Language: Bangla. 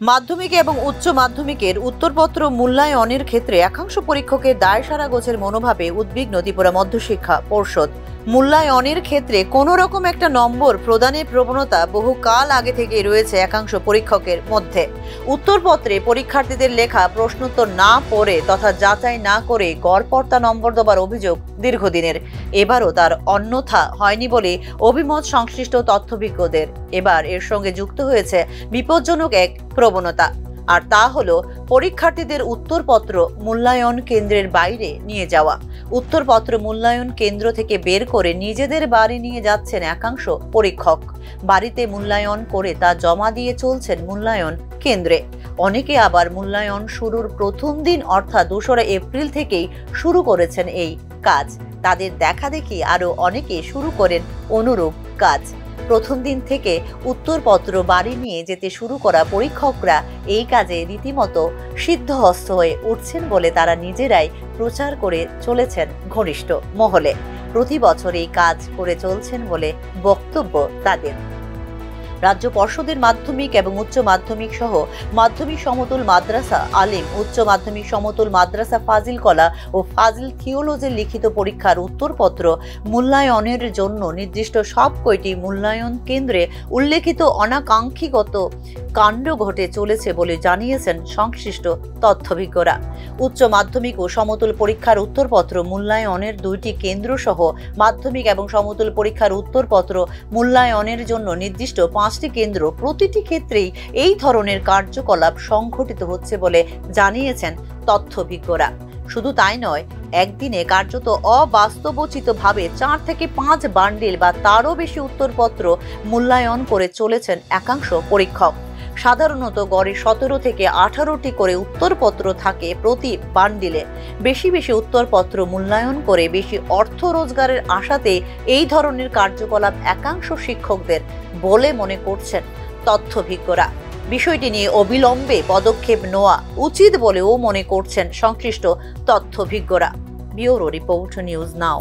মাধ্যমিক এবং উচ্চ মাধ্যমিকের উত্তরপত্র মূল্যায়নের ক্ষেত্রে একাংশ পরীক্ষকের দায়সারা গোছের মনোভাবে উদ্বিগ্ন ত্রিপুরা মধ্যশিক্ষা পর্ষদ। মূল্যায়নের ক্ষেত্রে কোনো রকম একটা নম্বর প্রদানের প্রবণতা বহুকাল আগে থেকেই রয়েছে একাংশ পরীক্ষকের মধ্যে। উত্তরপত্রে পরীক্ষার্থীদের লেখা প্রশ্নোত্তর না পড়ে তথা যাচাই না করে গড়পড়তা নম্বর দেবার অভিযোগ দীর্ঘদিনের। এবারও তার অন্যথা হয়নি বলে অভিমত সংশ্লিষ্ট তথ্যবিজ্ঞদের। এবার এর সঙ্গে যুক্ত হয়েছে বিপজ্জনক এক প্রবণতা, আর তা হলো পরীক্ষার্থীদের উত্তরপত্র মূল্যায়ন কেন্দ্রের বাইরে নিয়ে যাওয়া। উত্তরপত্র মূল্যায়ন কেন্দ্র থেকে বের করে নিজেদের বাড়ি নিয়ে যাচ্ছেন একাংশ পরীক্ষক। বাড়িতে মূল্যায়ন করে তা জমা দিয়ে চলছেন মূল্যায়ন কেন্দ্রে। অনেকে আবার মূল্যায়ন শুরুর প্রথম দিন অর্থাৎ 2রা এপ্রিল থেকেই শুরু করেছেন এই কাজ। তাদের দেখা দেখি আরো অনেকে শুরু করেন অনুরূপ কাজ। প্রথম দিন থেকে উত্তরপত্র বাড়ি নিয়ে যেতে শুরু করা পরীক্ষকরা এই কাজে রীতিমতো সিদ্ধহস্ত হয়ে উঠছেন বলে তারা নিজেরাই প্রচার করে চলেছেন ঘনিষ্ঠ মহলে। প্রতি বছর এই কাজ করে চলছেন বলে বক্তব্য তাদের। রাজ্য পর্ষদের মাধ্যমিক এবং উচ্চ মাধ্যমিক সহ মাধ্যমিক সমতুল মাদ্রাসা আলিম, উচ্চ মাধ্যমিক সমতুল মাদ্রাসা ফাজিল কলা ও ফাজিল থিওলজির লিখিত পরীক্ষার উত্তরপত্র মূল্যায়নের জন্য নির্দিষ্ট সব কয়টি মূল্যায়ন কেন্দ্রে উল্লেখিত অনাকাঙ্ক্ষিগত কাণ্ড ঘটে চলেছে বলে জানিয়েছেন সংশ্লিষ্ট তথ্যবিজ্ঞরা। উচ্চ মাধ্যমিক ও সমতুল পরীক্ষার উত্তরপত্র মূল্যায়নের 2টি কেন্দ্র সহ মাধ্যমিক এবং সমতুল পরীক্ষার উত্তরপত্র মূল্যায়নের জন্য নির্দিষ্ট 5টি কেন্দ্র, প্রতিটি ক্ষেত্রেই এই ধরনের কার্যকলাপ সংঘটিত হচ্ছে বলে জানিয়েছেন তথ্যবিজ্ঞরা। শুধু তাই নয়, একদিনে কার্যত অবাস্তবোচিতভাবে 4 থেকে 5 বান্ডিল বা তারও বেশি উত্তরপত্র মূল্যায়ন করে চলেছেন একাংশ পরীক্ষক। সাধারণত গড়ে 17 থেকে 18টি করে উত্তরপত্র থাকে প্রতি বান্ডিলে। বেশি বেশি উত্তরপত্র মূল্যায়ন করে বেশি অর্থ রোজগারের আশাতে এই ধরনের কার্যকলাপ একাংশ শিক্ষকদের বলে মনে করছেন তথ্যবিজ্ঞরা। বিষয়টি নিয়ে অবিলম্বে পদক্ষেপ নেওয়া উচিত বলেও মনে করছেন সংশ্লিষ্ট তথ্যবিজ্ঞরা। ব্যুরো রিপোর্ট, নিউজ নাও।